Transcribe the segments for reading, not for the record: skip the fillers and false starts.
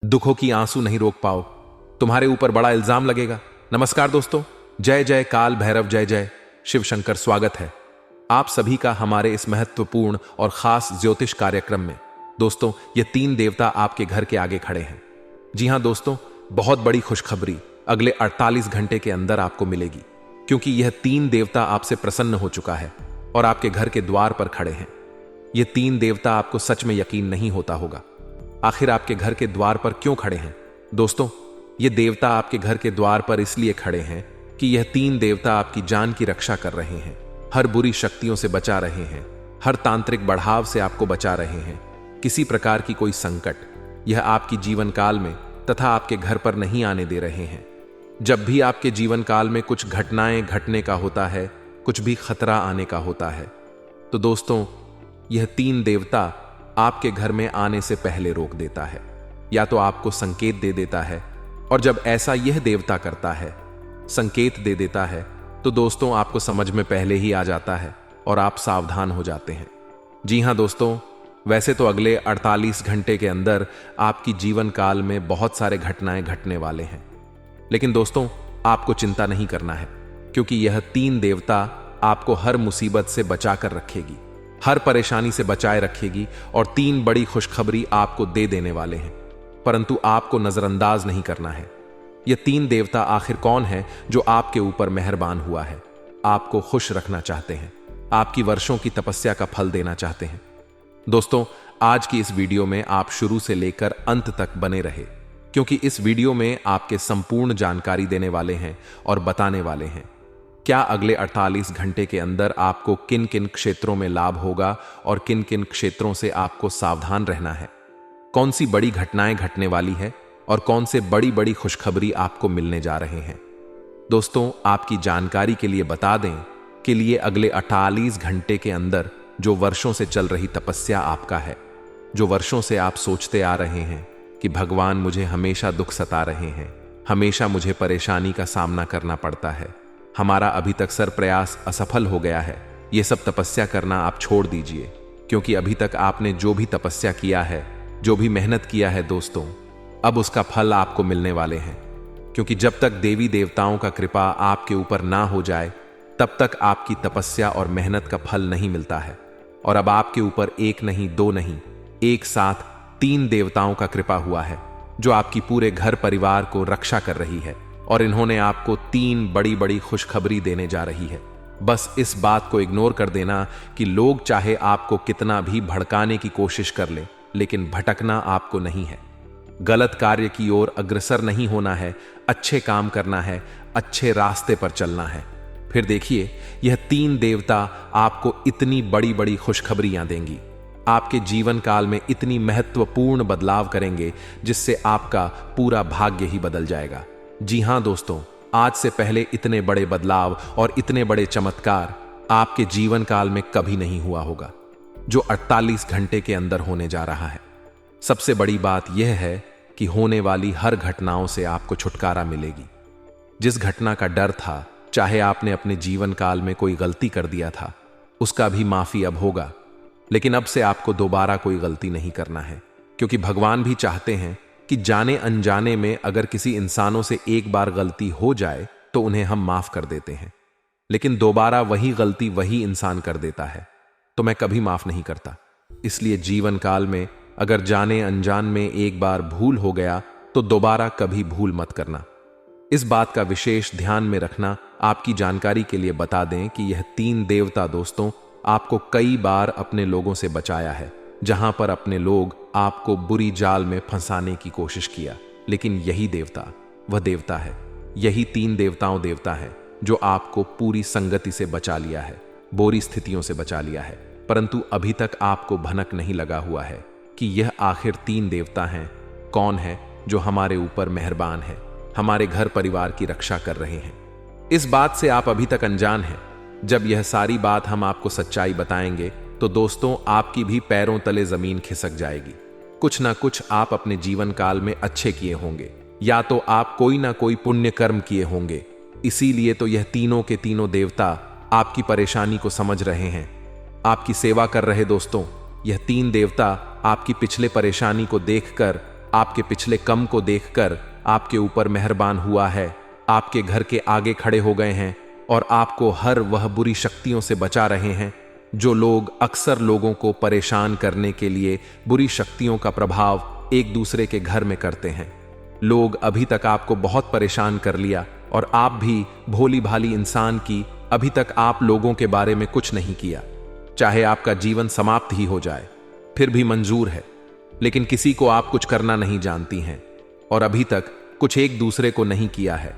दुखों की आंसू नहीं रोक पाओ, तुम्हारे ऊपर बड़ा इल्जाम लगेगा। नमस्कार दोस्तों, जय जय काल भैरव, जय जय शिव शंकर। स्वागत है आप सभी का हमारे इस महत्वपूर्ण और खास ज्योतिष कार्यक्रम में। दोस्तों, ये 3 देवता आपके घर के आगे खड़े हैं। जी हां दोस्तों, बहुत बड़ी खुशखबरी अगले 48 घंटे के अंदर आपको मिलेगी, क्योंकि यह 3 देवता आपसे प्रसन्न हो चुका है और आपके घर के द्वार पर खड़े हैं। ये 3 देवता आपको सच में यकीन नहीं होता होगा, आखिर आपके घर के द्वार पर क्यों खड़े हैं। दोस्तों, ये देवता आपके घर के द्वार पर इसलिए खड़े हैं कि यह 3 देवता आपकी जान की रक्षा कर रहे हैं, हर बुरी शक्तियों से बचा रहे हैं, हर तांत्रिक बढ़ाव से आपको बचा रहे हैं। किसी प्रकार की कोई संकट यह आपकी जीवन काल में तथा आपके घर पर नहीं आने दे रहे हैं। जब भी आपके जीवन काल में कुछ घटनाएं घटने का होता है, कुछ भी खतरा आने का होता है, तो दोस्तों यह 3 देवता आपके घर में आने से पहले रोक देता है, या तो आपको संकेत दे देता है। और जब ऐसा यह देवता करता है, संकेत दे देता है, तो दोस्तों आपको समझ में पहले ही आ जाता है और आप सावधान हो जाते हैं। जी हां दोस्तों, वैसे तो अगले 48 घंटे के अंदर आपकी जीवन काल में बहुत सारे घटनाएं घटने वाले हैं, लेकिन दोस्तों आपको चिंता नहीं करना है, क्योंकि यह 3 देवता आपको हर मुसीबत से बचा कर रखेगी, हर परेशानी से बचाए रखेगी और 3 बड़ी खुशखबरी आपको दे देने वाले हैं। परंतु आपको नजरअंदाज नहीं करना है। ये 3 देवता आखिर कौन है जो आपके ऊपर मेहरबान हुआ है, आपको खुश रखना चाहते हैं, आपकी वर्षों की तपस्या का फल देना चाहते हैं। दोस्तों, आज की इस वीडियो में आप शुरू से लेकर अंत तक बने रहे, क्योंकि इस वीडियो में आपके संपूर्ण जानकारी देने वाले हैं और बताने वाले हैं क्या अगले 48 घंटे के अंदर आपको किन किन क्षेत्रों में लाभ होगा और किन किन क्षेत्रों से आपको सावधान रहना है, कौन सी बड़ी घटनाएं घटने वाली है और कौन से बड़ी बड़ी खुशखबरी आपको मिलने जा रहे हैं। दोस्तों, आपकी जानकारी के लिए बता दें कि लिए अगले 48 घंटे के अंदर जो वर्षों से चल रही तपस्या आपका है, जो वर्षों से आप सोचते आ रहे हैं कि भगवान मुझे हमेशा दुख सता रहे हैं, हमेशा मुझे परेशानी का सामना करना पड़ता है, हमारा अभी तक सर प्रयास असफल हो गया है, ये सब तपस्या करना आप छोड़ दीजिए। क्योंकि अभी तक आपने जो भी तपस्या किया है, जो भी मेहनत किया है दोस्तों, अब उसका फल आपको मिलने वाले हैं। क्योंकि जब तक देवी देवताओं का कृपा आपके ऊपर ना हो जाए, तब तक आपकी तपस्या और मेहनत का फल नहीं मिलता है। और अब आपके ऊपर 1 नहीं 2 नहीं, एक साथ 3 देवताओं का कृपा हुआ है, जो आपकी पूरे घर परिवार को रक्षा कर रही है और इन्होंने आपको 3 बड़ी बड़ी खुशखबरी देने जा रही है। बस इस बात को इग्नोर कर देना कि लोग चाहे आपको कितना भी भड़काने की कोशिश कर ले, लेकिन भटकना आपको नहीं है, गलत कार्य की ओर अग्रसर नहीं होना है, अच्छे काम करना है, अच्छे रास्ते पर चलना है। फिर देखिए, यह 3 देवता आपको इतनी बड़ी बड़ी खुशखबरियां देंगी, आपके जीवन काल में इतनी महत्वपूर्ण बदलाव करेंगे, जिससे आपका पूरा भाग्य ही बदल जाएगा। जी हां दोस्तों, आज से पहले इतने बड़े बदलाव और इतने बड़े चमत्कार आपके जीवन काल में कभी नहीं हुआ होगा, जो 48 घंटे के अंदर होने जा रहा है। सबसे बड़ी बात यह है कि होने वाली हर घटनाओं से आपको छुटकारा मिलेगी। जिस घटना का डर था, चाहे आपने अपने जीवन काल में कोई गलती कर दिया था, उसका भी माफी अब होगा। लेकिन अब से आपको दोबारा कोई गलती नहीं करना है, क्योंकि भगवान भी चाहते हैं कि जाने अनजाने में अगर किसी इंसानों से एक बार गलती हो जाए तो उन्हें हम माफ कर देते हैं, लेकिन दोबारा वही गलती वही इंसान कर देता है तो मैं कभी माफ नहीं करता। इसलिए जीवन काल में अगर जाने अनजान में एक बार भूल हो गया तो दोबारा कभी भूल मत करना। इस बात का विशेष ध्यान में रखना। आपकी जानकारी के लिए बता दें कि यह 3 देवता दोस्तों आपको कई बार अपने लोगों से बचाया है, जहां पर अपने लोग आपको बुरी जाल में फंसाने की कोशिश किया, लेकिन यही देवता वह देवता है, यही 3 देवता है जो आपको पूरी संगति से बचा लिया है, बुरी स्थितियों से बचा लिया है। परंतु अभी तक आपको भनक नहीं लगा हुआ है कि यह आखिर 3 देवता हैं कौन है जो हमारे ऊपर मेहरबान है, हमारे घर परिवार की रक्षा कर रहे हैं। इस बात से आप अभी तक अनजान हैं। जब यह सारी बात हम आपको सच्चाई बताएंगे तो दोस्तों आपकी भी पैरों तले जमीन खिसक जाएगी। कुछ ना कुछ आप अपने जीवन काल में अच्छे किए होंगे, या तो आप कोई ना कोई पुण्य कर्म किए होंगे। इसीलिए तो यह तीनों के तीनों देवता आपकी परेशानी को समझ रहे हैं, आपकी सेवा कर रहे। दोस्तों, यह 3 देवता आपकी पिछले परेशानी को देखकर आपके पिछले कम को देखकर आपके ऊपर मेहरबान हुआ है, आपके घर के आगे खड़े हो गए हैं और आपको हर वह बुरी शक्तियों से बचा रहे हैं जो लोग अक्सर लोगों को परेशान करने के लिए बुरी शक्तियों का प्रभाव एक दूसरे के घर में करते हैं। लोग अभी तक आपको बहुत परेशान कर लिया और आप भी भोली भाली इंसान की अभी तक आप लोगों के बारे में कुछ नहीं किया। चाहे आपका जीवन समाप्त ही हो जाए फिर भी मंजूर है, लेकिन किसी को आप कुछ करना नहीं जानती हैं और अभी तक कुछ एक दूसरे को नहीं किया है।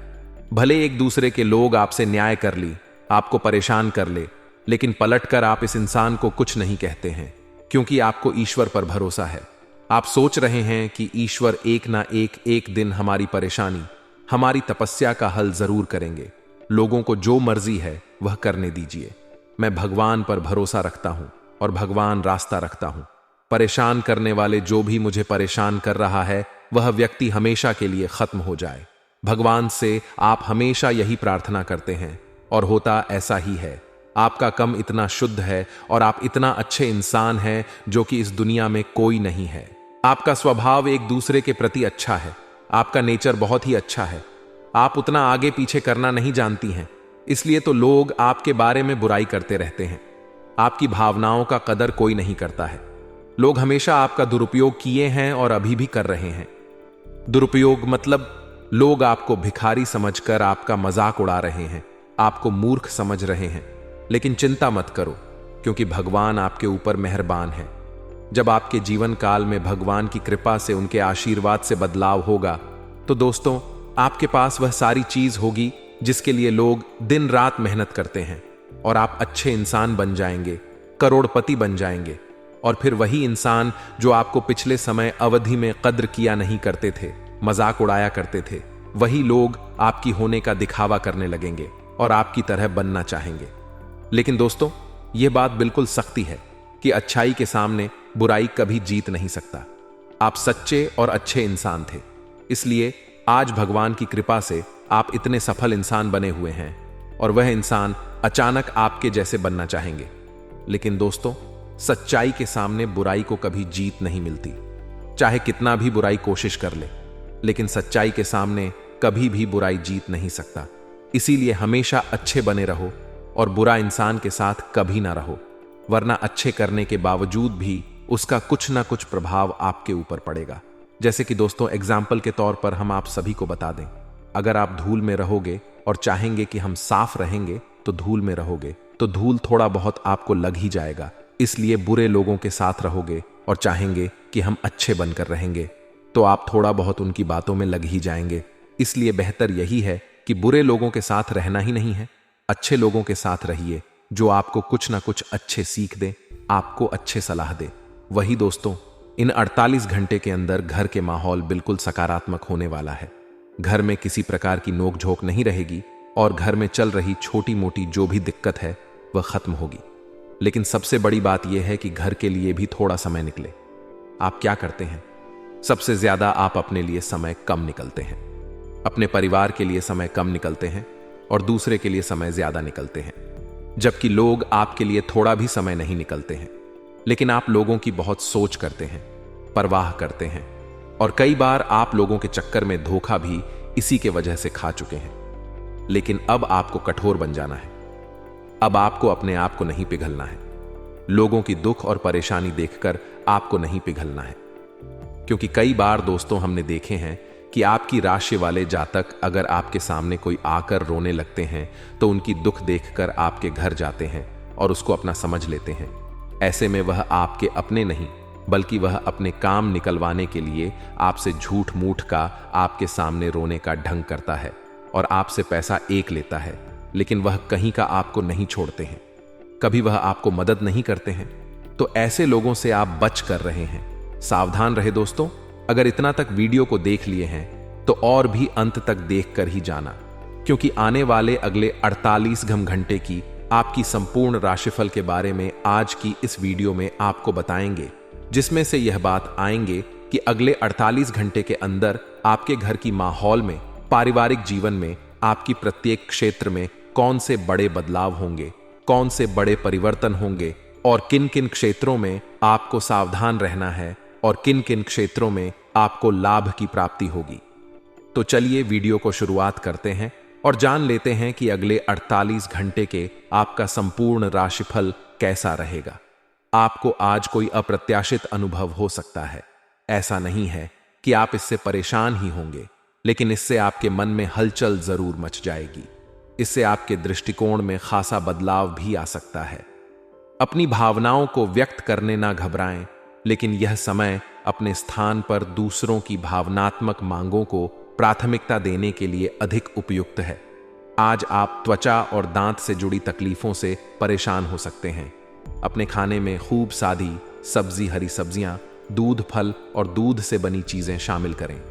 भले एक दूसरे के लोग आपसे न्याय कर ली, आपको परेशान कर ले, लेकिन पलटकर आप इस इंसान को कुछ नहीं कहते हैं क्योंकि आपको ईश्वर पर भरोसा है। आप सोच रहे हैं कि ईश्वर एक ना एक दिन हमारी परेशानी, हमारी तपस्या का हल जरूर करेंगे। लोगों को जो मर्जी है वह करने दीजिए। मैं भगवान पर भरोसा रखता हूं और भगवान रास्ता रखता हूं। परेशान करने वाले जो भी मुझे परेशान कर रहा है वह व्यक्ति हमेशा के लिए खत्म हो जाए। भगवान से आप हमेशा यही प्रार्थना करते हैं और होता ऐसा ही है। आपका कम इतना शुद्ध है और आप इतना अच्छे इंसान हैं जो कि इस दुनिया में कोई नहीं है। आपका स्वभाव एक दूसरे के प्रति अच्छा है। आपका नेचर बहुत ही अच्छा है। आप उतना आगे पीछे करना नहीं जानती हैं, इसलिए तो लोग आपके बारे में बुराई करते रहते हैं। आपकी भावनाओं का कदर कोई नहीं करता है। लोग हमेशा आपका दुरुपयोग किए हैं और अभी भी कर रहे हैं। दुरुपयोग मतलब लोग आपको भिखारी समझकर आपका मजाक उड़ा रहे हैं, आपको मूर्ख समझ रहे हैं। लेकिन चिंता मत करो क्योंकि भगवान आपके ऊपर मेहरबान है। जब आपके जीवन काल में भगवान की कृपा से, उनके आशीर्वाद से बदलाव होगा तो दोस्तों आपके पास वह सारी चीज होगी जिसके लिए लोग दिन रात मेहनत करते हैं और आप अच्छे इंसान बन जाएंगे, करोड़पति बन जाएंगे। और फिर वही इंसान जो आपको पिछले समय अवधि में कद्र किया नहीं करते थे, मजाक उड़ाया करते थे, वही लोग आपकी होने का दिखावा करने लगेंगे और आपकी तरह बनना चाहेंगे। लेकिन दोस्तों यह बात बिल्कुल सख्ती है कि अच्छाई के सामने बुराई कभी जीत नहीं सकता। आप सच्चे और अच्छे इंसान थे, इसलिए आज भगवान की कृपा से आप इतने सफल इंसान बने हुए हैं और वह इंसान अचानक आपके जैसे बनना चाहेंगे। लेकिन दोस्तों सच्चाई के सामने बुराई को कभी जीत नहीं मिलती। चाहे कितना भी बुराई कोशिश कर ले, लेकिन सच्चाई के सामने कभी भी बुराई जीत नहीं सकता। इसीलिए हमेशा अच्छे बने रहो और बुरा इंसान के साथ कभी ना रहो, वरना अच्छे करने के बावजूद भी उसका कुछ ना कुछ प्रभाव आपके ऊपर पड़ेगा। जैसे कि दोस्तों एग्जाम्पल के तौर पर हम आप सभी को बता दें, अगर आप धूल में रहोगे और चाहेंगे कि हम साफ रहेंगे तो धूल में रहोगे तो धूल थोड़ा बहुत आपको लग ही जाएगा। इसलिए बुरे लोगों के साथ रहोगे और चाहेंगे कि हम अच्छे बनकर रहेंगे तो आप थोड़ा बहुत उनकी बातों में लग ही जाएंगे। इसलिए बेहतर यही है कि बुरे लोगों के साथ रहना ही नहीं है, अच्छे लोगों के साथ रहिए जो आपको कुछ ना कुछ अच्छे सीख दे, आपको अच्छे सलाह दे। वही दोस्तों इन 48 घंटे के अंदर घर के माहौल बिल्कुल सकारात्मक होने वाला है। घर में किसी प्रकार की नोकझोंक नहीं रहेगी और घर में चल रही छोटी मोटी जो भी दिक्कत है वह खत्म होगी। लेकिन सबसे बड़ी बात यह है कि घर के लिए भी थोड़ा समय निकले। आप क्या करते हैं? सबसे ज्यादा आप अपने लिए समय कम निकलते हैं, अपने परिवार के लिए समय कम निकलते हैं और दूसरे के लिए समय ज्यादा निकलते हैं, जबकि लोग आपके लिए थोड़ा भी समय नहीं निकलते हैं। लेकिन आप लोगों की बहुत सोच करते हैं, परवाह करते हैं और कई बार आप लोगों के चक्कर में धोखा भी इसी के वजह से खा चुके हैं। लेकिन अब आपको कठोर बन जाना है। अब आपको अपने आप को नहीं पिघलना है। लोगों की दुख और परेशानी देखकर आपको नहीं पिघलना है, क्योंकि कई बार दोस्तों हमने देखे हैं कि आपकी राशि वाले जातक अगर आपके सामने कोई आकर रोने लगते हैं तो उनकी दुख देखकर आपके घर जाते हैं और उसको अपना समझ लेते हैं। ऐसे में वह आपके अपने नहीं बल्कि वह अपने काम निकलवाने के लिए आपसे झूठ मूठ का आपके सामने रोने का ढंग करता है और आपसे पैसा एक लेता है, लेकिन वह कहीं का आपको नहीं छोड़ते हैं, कभी वह आपको मदद नहीं करते हैं। तो ऐसे लोगों से आप बच कर रहे हैं। सावधान रहे दोस्तों। अगर इतना तक वीडियो को देख लिए हैं तो और भी अंत तक देख कर ही जाना, क्योंकि आने वाले अगले 48 घंटे की आपकी संपूर्ण राशिफल के बारे में आज की इस वीडियो में आपको बताएंगे, जिसमें से यह बात आएंगे कि अगले 48 घंटे के अंदर आपके घर की माहौल में, पारिवारिक जीवन में, आपकी प्रत्येक क्षेत्र में कौन से बड़े बदलाव होंगे, कौन से बड़े परिवर्तन होंगे और किन किन क्षेत्रों में आपको सावधान रहना है और किन किन क्षेत्रों में आपको लाभ की प्राप्ति होगी। तो चलिए वीडियो को शुरुआत करते हैं और जान लेते हैं कि अगले 48 घंटे के आपका संपूर्ण राशिफल कैसा रहेगा। आपको आज कोई अप्रत्याशित अनुभव हो सकता है। ऐसा नहीं है कि आप इससे परेशान ही होंगे, लेकिन इससे आपके मन में हलचल जरूर मच जाएगी। इससे आपके दृष्टिकोण में खासा बदलाव भी आ सकता है। अपनी भावनाओं को व्यक्त करने ना घबराएं, लेकिन यह समय अपने स्थान पर दूसरों की भावनात्मक मांगों को प्राथमिकता देने के लिए अधिक उपयुक्त है। आज आप त्वचा और दांत से जुड़ी तकलीफों से परेशान हो सकते हैं। अपने खाने में खूब सादी सब्जी, हरी सब्जियां, दूध, फल और दूध से बनी चीजें शामिल करें।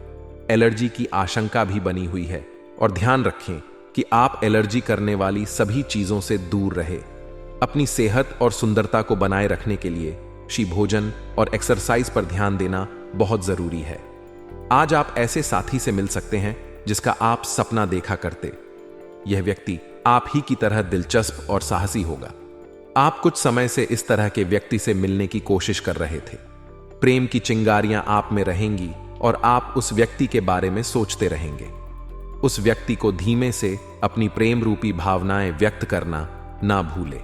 एलर्जी की आशंका भी बनी हुई है और ध्यान रखें कि आप एलर्जी करने वाली सभी चीजों से दूर रहे। अपनी सेहत और सुंदरता को बनाए रखने के लिए भोजन और एक्सरसाइज पर ध्यान देना बहुत जरूरी है। आज आप ऐसे साथी से मिल सकते हैं जिसका आप सपना देखा करते। यह व्यक्ति आप ही की तरह दिलचस्प और साहसी होगा। आप कुछ समय से इस तरह के व्यक्ति से मिलने की कोशिश कर रहे थे। प्रेम की चिंगारियां आप में रहेंगी और आप उस व्यक्ति के बारे में सोचते रहेंगे। उस व्यक्ति को धीमे से अपनी प्रेम रूपी भावनाएं व्यक्त करना ना भूलें।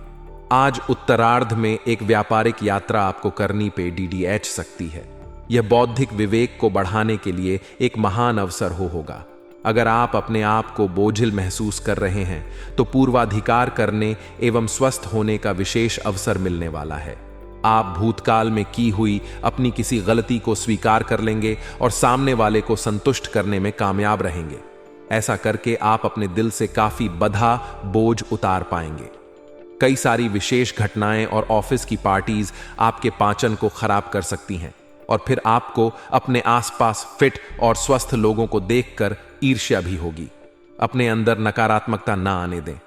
आज उत्तरार्ध में एक व्यापारिक यात्रा आपको करनी पे DDH सकती है। यह बौद्धिक विवेक को बढ़ाने के लिए एक महान अवसर होगा। अगर आप अपने आप को बोझिल महसूस कर रहे हैं तो पूर्वाधिकार करने एवं स्वस्थ होने का विशेष अवसर मिलने वाला है। आप भूतकाल में की हुई अपनी किसी गलती को स्वीकार कर लेंगे और सामने वाले को संतुष्ट करने में कामयाब रहेंगे। ऐसा करके आप अपने दिल से काफी बंधा बोझ उतार पाएंगे। कई सारी विशेष घटनाएं और ऑफिस की पार्टीज आपके पाचन को खराब कर सकती हैं और फिर आपको अपने आसपास फिट और स्वस्थ लोगों को देखकर ईर्ष्या भी होगी। अपने अंदर नकारात्मकता ना आने दें।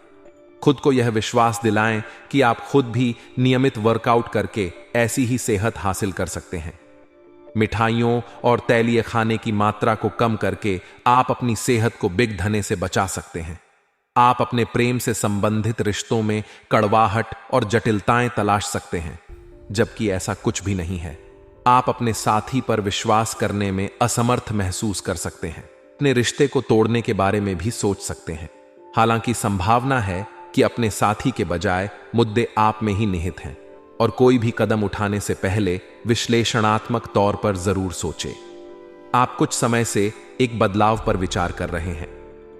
खुद को यह विश्वास दिलाएं कि आप खुद भी नियमित वर्कआउट करके ऐसी ही सेहत हासिल कर सकते हैं। मिठाइयों और तैलीय खाने की मात्रा को कम करके आप अपनी सेहत को बिग धने से बचा सकते हैं। आप अपने प्रेम से संबंधित रिश्तों में कड़वाहट और जटिलताएं तलाश सकते हैं, जबकि ऐसा कुछ भी नहीं है। आप अपने साथी पर विश्वास करने में असमर्थ महसूस कर सकते हैं। अपने रिश्ते को तोड़ने के बारे में भी सोच सकते हैं। हालांकि संभावना है कि अपने साथी के बजाय मुद्दे आप में ही निहित हैं और कोई भी कदम उठाने से पहले विश्लेषणात्मक तौर पर जरूर सोचें। आप कुछ समय से एक बदलाव पर विचार कर रहे हैं।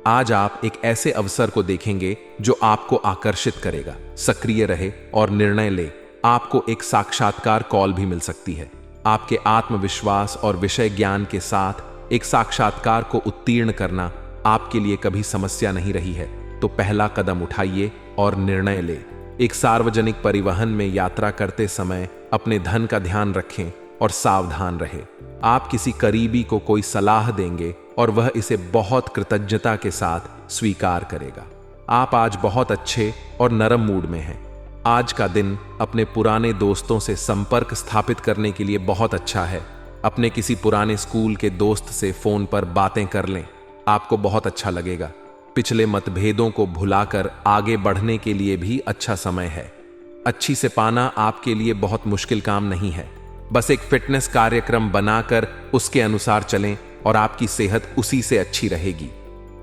आज आप एक ऐसे अवसर को देखेंगे जो आपको आकर्षित करेगा। सक्रिय रहे और निर्णय ले। आपको एक साक्षात्कार कॉल भी मिल सकती है। आपके आत्मविश्वास और विषय ज्ञान के साथ एक साक्षात्कार को उत्तीर्ण करना आपके लिए कभी समस्या नहीं रही है, तो पहला कदम उठाइए और निर्णय ले। एक सार्वजनिक परिवहन में यात्रा करते समय अपने धन का ध्यान रखें और सावधान रहे। आप किसी करीबी को कोई सलाह देंगे और वह इसे बहुत कृतज्ञता के साथ स्वीकार करेगा। आप आज बहुत अच्छे और नरम मूड में हैं। आज का दिन अपने पुराने दोस्तों से संपर्क स्थापित करने के लिए बहुत अच्छा है। अपने किसी पुराने स्कूल के दोस्त से फोन पर बातें कर लें, आपको बहुत अच्छा लगेगा। पिछले मतभेदों को भुलाकर आगे बढ़ने के लिए भी अच्छा समय है। अच्छी से पाना आपके लिए बहुत मुश्किल काम नहीं है। बस एक फिटनेस कार्यक्रम बनाकर उसके अनुसार चलें और आपकी सेहत उसी से अच्छी रहेगी।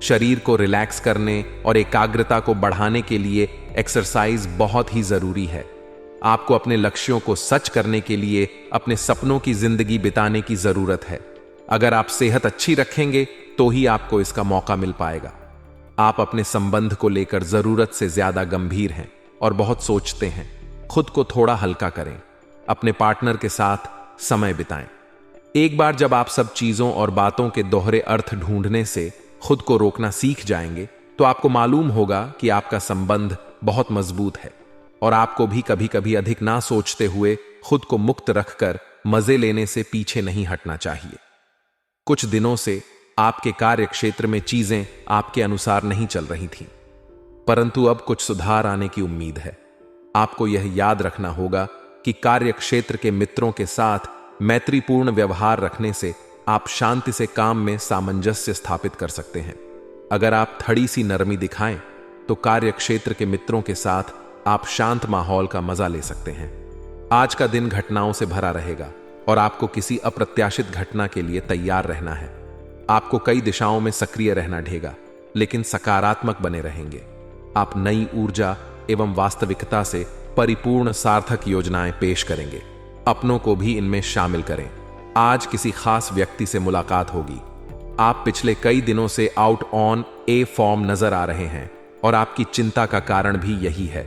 शरीर को रिलैक्स करने और एकाग्रता को बढ़ाने के लिए एक्सरसाइज बहुत ही जरूरी है। आपको अपने लक्ष्यों को सच करने के लिए अपने सपनों की जिंदगी बिताने की जरूरत है। अगर आप सेहत अच्छी रखेंगे तो ही आपको इसका मौका मिल पाएगा। आप अपने संबंध को लेकर जरूरत से ज्यादा गंभीर हैं और बहुत सोचते हैं। खुद को थोड़ा हल्का करें। अपने पार्टनर के साथ समय बिताएं। एक बार जब आप सब चीजों और बातों के दोहरे अर्थ ढूंढने से खुद को रोकना सीख जाएंगे तो आपको मालूम होगा कि आपका संबंध बहुत मजबूत है और आपको भी कभी कभी अधिक ना सोचते हुए खुद को मुक्त रखकर मजे लेने से पीछे नहीं हटना चाहिए। कुछ दिनों से आपके कार्य क्षेत्र में चीजें आपके अनुसार नहीं चल रही थीं, परंतु अब कुछ सुधार आने की उम्मीद है। आपको यह याद रखना होगा कि कार्य क्षेत्र के मित्रों के साथ मैत्रीपूर्ण व्यवहार रखने से आप शांति से काम में सामंजस्य स्थापित कर सकते हैं। अगर आप थोड़ी सी नरमी दिखाएं तो कार्य क्षेत्र के मित्रों के साथ आप शांत माहौल का मजा ले सकते हैं। आज का दिन घटनाओं से भरा रहेगा। और आपको किसी अप्रत्याशित घटना के लिए तैयार रहना है। आपको कई दिशाओं में सक्रिय रहना ढेगा, लेकिन सकारात्मक बने रहेंगे। आप नई ऊर्जा एवं वास्तविकता से परिपूर्ण सार्थक योजनाएं पेश करेंगे। अपनों को भी इनमें शामिल करें। आज किसी खास व्यक्ति से मुलाकात होगी। आप पिछले कई दिनों से आउट ऑन ए फॉर्म नजर आ रहे हैं और आपकी चिंता का कारण भी यही है।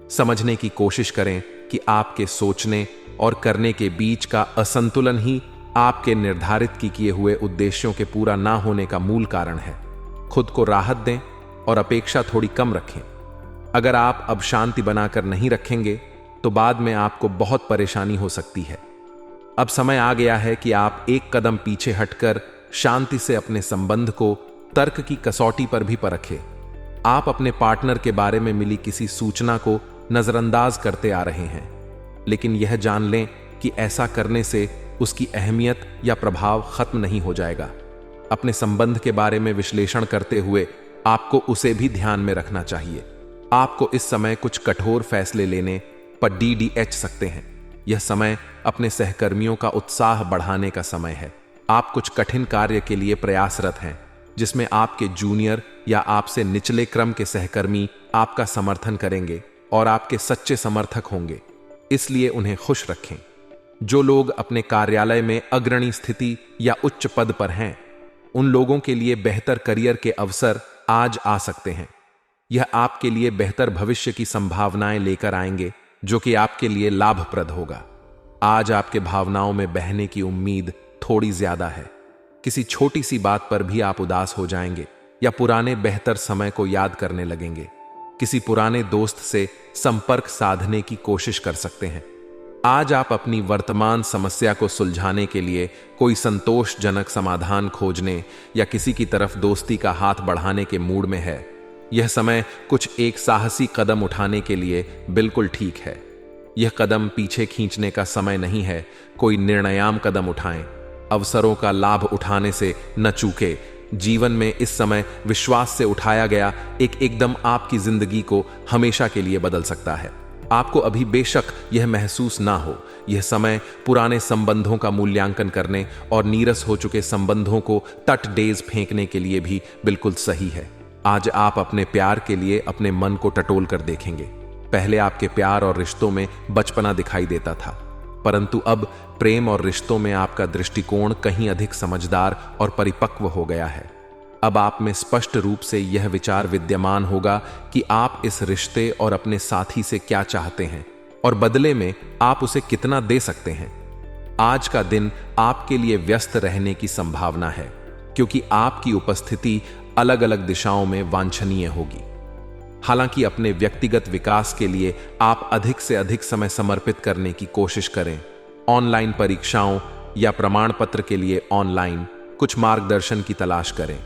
समझने की कोशिश करें कि आपके सोचने और करने के बीच का असंतुलन ही आपके निर्धारित किए हुए उद्देश्यों के पूरा ना होने का मूल कारण है। खुद को राहत दें और अपेक्षा थोड़ी कम रखें। अगर आप अब शांति बनाकर नहीं रखेंगे तो बाद में आपको बहुत परेशानी हो सकती है। अब समय आ गया है कि आप एक कदम पीछे हटकर शांति से अपने संबंध को तर्क की कसौटी पर भी परखें। आप अपने पार्टनर के बारे में मिली किसी सूचना को नजरअंदाज करते आ रहे हैं, लेकिन यह जान लें कि ऐसा करने से उसकी अहमियत या प्रभाव खत्म नहीं हो जाएगा। अपने संबंध के बारे में विश्लेषण करते हुए आपको उसे भी ध्यान में रखना चाहिए। आपको इस समय कुछ कठोर फैसले लेने पर DDH सकते हैं। यह समय अपने सहकर्मियों का उत्साह बढ़ाने का समय है। आप कुछ कठिन कार्य के लिए प्रयासरत हैं, जिसमें आपके जूनियर या आपसे निचले क्रम के सहकर्मी आपका समर्थन करेंगे और आपके सच्चे समर्थक होंगे, इसलिए उन्हें खुश रखें। जो लोग अपने कार्यालय में अग्रणी स्थिति या उच्च पद पर हैं, उन लोगों के लिए बेहतर करियर के अवसर आज आ सकते हैं। यह आपके लिए बेहतर भविष्य की संभावनाएं लेकर आएंगे, जो कि आपके लिए लाभप्रद होगा। आज आपके भावनाओं में बहने की उम्मीद थोड़ी ज्यादा है। किसी छोटी सी बात पर भी आप उदास हो जाएंगे या पुराने बेहतर समय को याद करने लगेंगे। किसी पुराने दोस्त से संपर्क साधने की कोशिश कर सकते हैं। आज आप अपनी वर्तमान समस्या को सुलझाने के लिए कोई संतोषजनक समाधान खोजने या किसी की तरफ दोस्ती का हाथ बढ़ाने के मूड में है। यह समय कुछ एक साहसी कदम उठाने के लिए बिल्कुल ठीक है। यह कदम पीछे खींचने का समय नहीं है। कोई निर्णयाम कदम उठाएं। अवसरों का लाभ उठाने से न चूके। जीवन में इस समय विश्वास से उठाया गया एकदम आपकी जिंदगी को हमेशा के लिए बदल सकता है। आपको अभी बेशक यह महसूस ना हो, यह समय पुराने संबंधों का मूल्यांकन करने और नीरस हो चुके संबंधों को तट डेज फेंकने के लिए भी बिल्कुल सही है। आज आप अपने प्यार के लिए अपने मन को टटोल कर देखेंगे। पहले आपके प्यार और रिश्तों में बचपना दिखाई देता था, परंतु अब प्रेम और रिश्तों में आपका दृष्टिकोण कहीं अधिक समझदार और परिपक्व हो गया है। अब आप में स्पष्ट रूप से यह विचार विद्यमान होगा कि आप इस रिश्ते और अपने साथी से क्या चाहते हैं और बदले में आप उसे कितना दे सकते हैं। आज का दिन आपके लिए व्यस्त रहने की संभावना है, क्योंकि आपकी उपस्थिति अलग अलग दिशाओं में वांछनीय होगी। हालांकि अपने व्यक्तिगत विकास के लिए आप अधिक से अधिक समय समर्पित करने की कोशिश करें। ऑनलाइन परीक्षाओं या प्रमाण पत्र के लिए ऑनलाइन कुछ मार्गदर्शन की तलाश करें।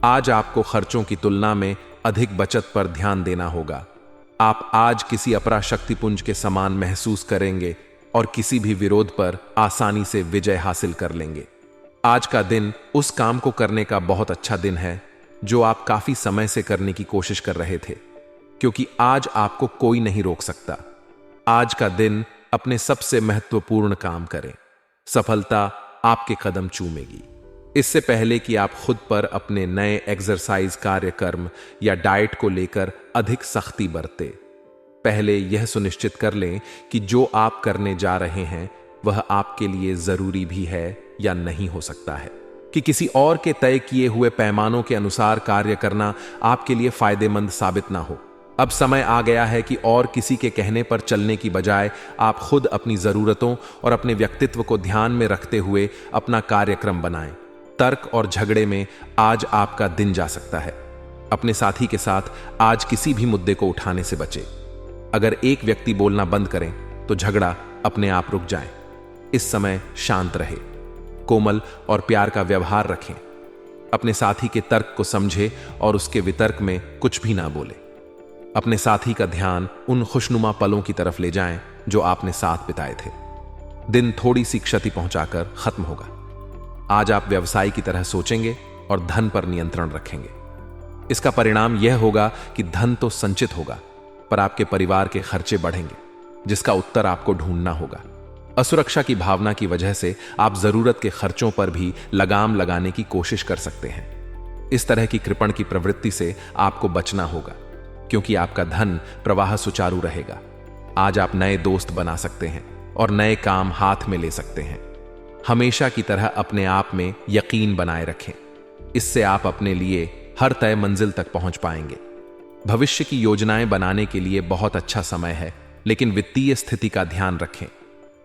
आज आपको खर्चों की तुलना में अधिक बचत पर ध्यान देना होगा। आप आज किसी अपराशक्तिपुंज के समान महसूस करेंगे और किसी भी विरोध पर आसानी से विजय हासिल कर लेंगे। आज का दिन उस काम को करने का बहुत अच्छा दिन है जो आप काफी समय से करने की कोशिश कर रहे थे, क्योंकि आज आपको कोई नहीं रोक सकता। आज का दिन अपने सबसे महत्वपूर्ण काम करें। सफलता आपके कदम चूमेगी। इससे पहले कि आप खुद पर अपने नए एक्सरसाइज कार्यक्रम या डाइट को लेकर अधिक सख्ती बरतें, पहले यह सुनिश्चित कर लें कि जो आप करने जा रहे हैं वह आपके लिए जरूरी भी है या नहीं। हो सकता है कि किसी और के तय किए हुए पैमानों के अनुसार कार्य करना आपके लिए फायदेमंद साबित ना हो। अब समय आ गया है कि और किसी के कहने पर चलने की बजाय आप खुद अपनी जरूरतों और अपने व्यक्तित्व को ध्यान में रखते हुए अपना कार्यक्रम बनाएं। तर्क और झगड़े में आज आपका दिन जा सकता है। अपने साथी के साथ आज किसी भी मुद्दे को उठाने से बचें। अगर एक व्यक्ति बोलना बंद करें तो झगड़ा अपने आप रुक जाए। इस समय शांत रहे, कोमल और प्यार का व्यवहार रखें। अपने साथी के तर्क को समझे और उसके वितर्क में कुछ भी ना बोले। अपने साथी का ध्यान उन खुशनुमा पलों की तरफ ले जाएं जो आपने साथ बिताए थे। दिन थोड़ी सी क्षति पहुंचाकर खत्म होगा। आज आप व्यवसाय की तरह सोचेंगे और धन पर नियंत्रण रखेंगे। इसका परिणाम यह होगा कि धन तो संचित होगा, पर आपके परिवार के खर्चे बढ़ेंगे, जिसका उत्तर आपको ढूंढना होगा। असुरक्षा की भावना की वजह से आप जरूरत के खर्चों पर भी लगाम लगाने की कोशिश कर सकते हैं। इस तरह की कृपण की प्रवृत्ति से आपको बचना होगा, क्योंकि आपका धन प्रवाह सुचारू रहेगा। आज आप नए दोस्त बना सकते हैं और नए काम हाथ में ले सकते हैं। हमेशा की तरह अपने आप में यकीन बनाए रखें, इससे आप अपने लिए हर तय मंजिल तक पहुंच पाएंगे। भविष्य की योजनाएं बनाने के लिए बहुत अच्छा समय है, लेकिन वित्तीय स्थिति का ध्यान रखें।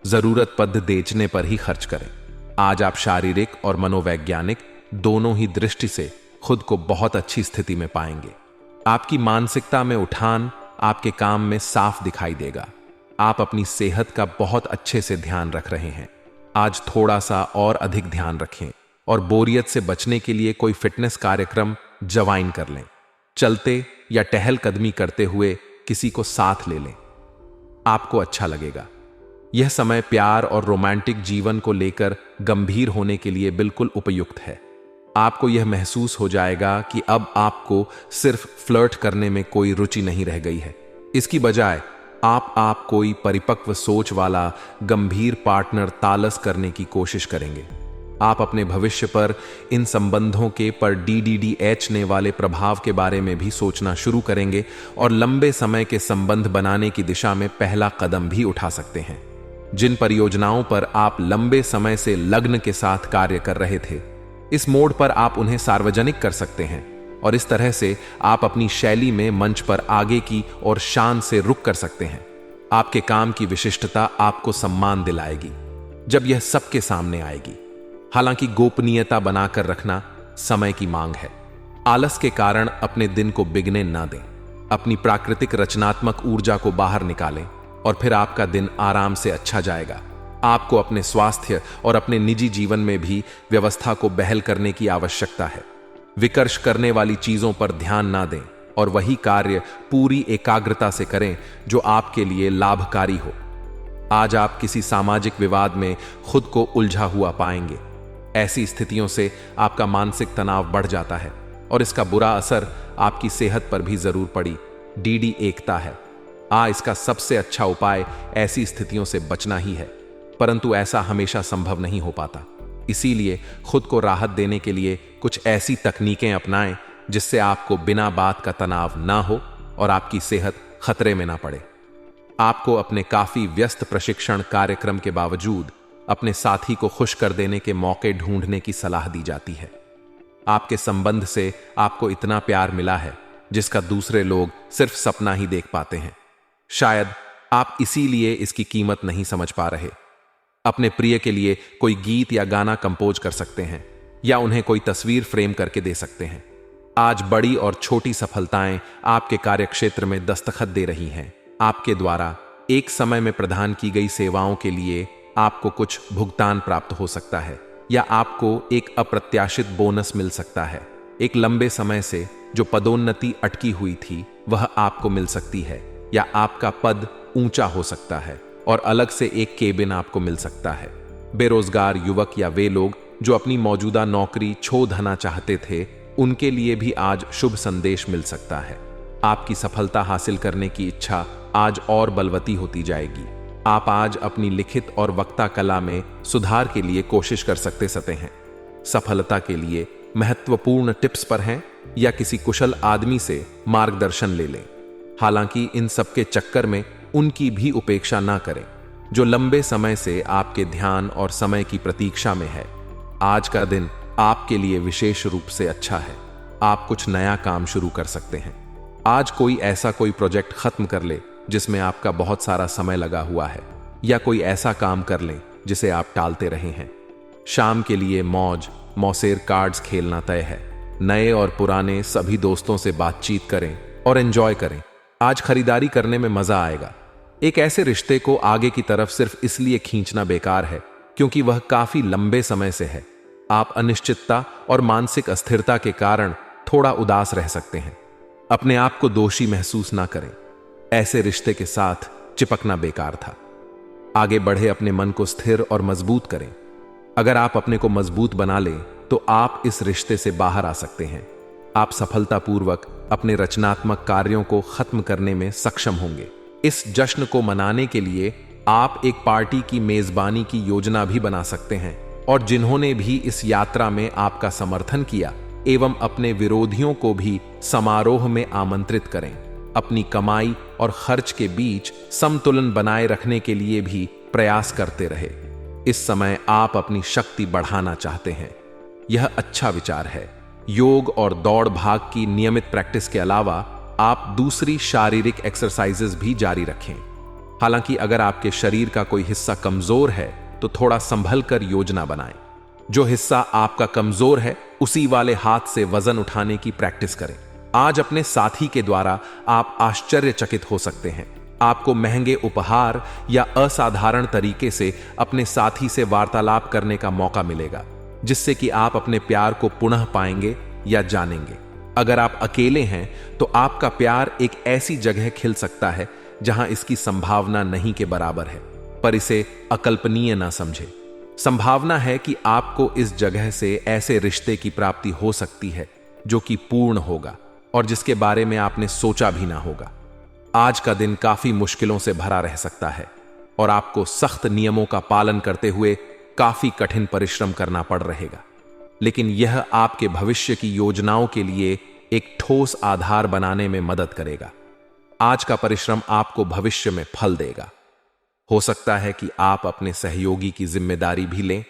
जरूरत पद बेचने पर ही खर्च करें। आज आप शारीरिक और मनोवैज्ञानिक दोनों ही दृष्टि से खुद को बहुत अच्छी स्थिति में पाएंगे। आपकी मानसिकता में उठान आपके काम में साफ दिखाई देगा। आप अपनी सेहत का बहुत अच्छे से ध्यान रख रहे हैं। आज थोड़ा सा और अधिक ध्यान रखें और बोरियत से बचने के लिए कोई फिटनेस कार्यक्रम ज्वाइन कर लें। चलते या टहलकदमी करते हुए किसी को साथ ले लें, आपको अच्छा लगेगा। यह समय प्यार और रोमांटिक जीवन को लेकर गंभीर होने के लिए बिल्कुल उपयुक्त है। आपको यह महसूस हो जाएगा कि अब आपको सिर्फ फ्लर्ट करने में कोई रुचि नहीं रह गई है। इसकी बजाय आप कोई परिपक्व सोच वाला गंभीर पार्टनर तालस करने की कोशिश करेंगे। आप अपने भविष्य पर इन संबंधों के पर DDDH वाले प्रभाव के बारे में भी सोचना शुरू करेंगे और लंबे समय के संबंध बनाने की दिशा में पहला कदम भी उठा सकते हैं। जिन परियोजनाओं पर आप लंबे समय से लग्न के साथ कार्य कर रहे थे, इस मोड़ पर आप उन्हें सार्वजनिक कर सकते हैं और इस तरह से आप अपनी शैली में मंच पर आगे की और शान से रुक कर सकते हैं। आपके काम की विशिष्टता आपको सम्मान दिलाएगी जब यह सबके सामने आएगी। हालांकि गोपनीयता बनाकर रखना समय की मांग है। आलस के कारण अपने दिन को बिगने ना दें। अपनी प्राकृतिक रचनात्मक ऊर्जा को बाहर निकालें और फिर आपका दिन आराम से अच्छा जाएगा। आपको अपने स्वास्थ्य और अपने निजी जीवन में भी व्यवस्था को बहाल करने की आवश्यकता है। विकर्ष करने वाली चीजों पर ध्यान ना दें और वही कार्य पूरी एकाग्रता से करें जो आपके लिए लाभकारी हो। आज आप किसी सामाजिक विवाद में खुद को उलझा हुआ पाएंगे। ऐसी स्थितियों से आपका मानसिक तनाव बढ़ जाता है और इसका बुरा असर आपकी सेहत पर भी जरूर पड़ी। DD एकता है। इसका सबसे अच्छा उपाय ऐसी स्थितियों से बचना ही है, परंतु ऐसा हमेशा संभव नहीं हो पाता। इसीलिए खुद को राहत देने के लिए कुछ ऐसी तकनीकें अपनाएं जिससे आपको बिना बात का तनाव ना हो और आपकी सेहत खतरे में ना पड़े। आपको अपने काफी व्यस्त प्रशिक्षण कार्यक्रम के बावजूद अपने साथी को खुश कर देने के मौके ढूंढने की सलाह दी जाती है। आपके संबंध से आपको इतना प्यार मिला है जिसका दूसरे लोग सिर्फ सपना ही देख पाते हैं। शायद आप इसीलिए इसकी कीमत नहीं समझ पा रहे। अपने प्रिय के लिए कोई गीत या गाना कंपोज कर सकते हैं या उन्हें कोई तस्वीर फ्रेम करके दे सकते हैं। आज बड़ी और छोटी सफलताएं आपके कार्यक्षेत्र में दस्तखत दे रही हैं। आपके द्वारा एक समय में प्रदान की गई सेवाओं के लिए आपको कुछ भुगतान प्राप्त हो सकता है या आपको एक अप्रत्याशित बोनस मिल सकता है। एक लंबे समय से जो पदोन्नति अटकी हुई थी वह आपको मिल सकती है या आपका पद ऊंचा हो सकता है और अलग से एक केबिन आपको मिल सकता है। बेरोजगार युवक या वे लोग जो अपनी मौजूदा नौकरी छोड़ना चाहते थे, उनके लिए भी आज शुभ संदेश मिल सकता है। आपकी सफलता हासिल करने की इच्छा आज और बलवती होती जाएगी। आप आज अपनी लिखित और वक्ता कला में सुधार के लिए कोशिश कर सकते हैं। सफलता के लिए महत्वपूर्ण टिप्स पर हैं या किसी कुशल आदमी से मार्गदर्शन ले लें। हालांकि इन सब के चक्कर में उनकी भी उपेक्षा ना करें जो लंबे समय से आपके ध्यान और समय की प्रतीक्षा में है। आज का दिन आपके लिए विशेष रूप से अच्छा है। आप कुछ नया काम शुरू कर सकते हैं। आज कोई प्रोजेक्ट खत्म कर ले जिसमें आपका बहुत सारा समय लगा हुआ है या कोई ऐसा काम कर लें जिसे आप टालते रहे हैं। शाम के लिए मौसेर कार्ड्स खेलना तय है। नए और पुराने सभी दोस्तों से बातचीत करें और एंजॉय करें। आज खरीदारी करने में मजा आएगा। एक ऐसे रिश्ते को आगे की तरफ सिर्फ इसलिए खींचना बेकार है क्योंकि वह काफी लंबे समय से है। आप अनिश्चितता और मानसिक अस्थिरता के कारण थोड़ा उदास रह सकते हैं। अपने आप को दोषी महसूस ना करें। ऐसे रिश्ते के साथ चिपकना बेकार था। आगे बढ़े अपने मन को स्थिर और मजबूत करें। अगर आप अपने को मजबूत बना लें तो आप इस रिश्ते से बाहर आ सकते हैं। आप सफलतापूर्वक अपने रचनात्मक कार्यों को खत्म करने में सक्षम होंगे। इस जश्न को मनाने के लिए आप एक पार्टी की मेजबानी की योजना भी बना सकते हैं और जिन्होंने भी इस यात्रा में आपका समर्थन किया एवं अपने विरोधियों को भी समारोह में आमंत्रित करें। अपनी कमाई और खर्च के बीच संतुलन बनाए रखने के लिए भी प्रयास करते रहे। इस समय आप अपनी शक्ति बढ़ाना चाहते हैं, यह अच्छा विचार है। योग और दौड़ भाग की नियमित प्रैक्टिस के अलावा आप दूसरी शारीरिक एक्सरसाइजेज भी जारी रखें। हालांकि अगर आपके शरीर का कोई हिस्सा कमजोर है तो थोड़ा संभल कर योजना बनाएं। जो हिस्सा आपका कमजोर है उसी वाले हाथ से वजन उठाने की प्रैक्टिस करें। आज अपने साथी के द्वारा आप आश्चर्यचकित हो सकते हैं। आपको महंगे उपहार या असाधारण तरीके से अपने साथी से वार्तालाप करने का मौका मिलेगा, जिससे कि आप अपने प्यार को पुनः पाएंगे या जानेंगे। अगर आप अकेले हैं तो आपका प्यार एक ऐसी जगह खिल सकता है जहां इसकी संभावना नहीं के बराबर है, पर इसे अकल्पनीय ना समझे। संभावना है कि आपको इस जगह से ऐसे रिश्ते की प्राप्ति हो सकती है जो कि पूर्ण होगा और जिसके बारे में आपने सोचा भी ना होगा। आज का दिन काफी मुश्किलों से भरा रह सकता है और आपको सख्त नियमों का पालन करते हुए काफी कठिन परिश्रम करना पड़ रहेगा, लेकिन यह आपके भविष्य की योजनाओं के लिए एक ठोस आधार बनाने में मदद करेगा। आज का परिश्रम आपको भविष्य में फल देगा। हो सकता है कि आप अपने सहयोगी की जिम्मेदारी भी लें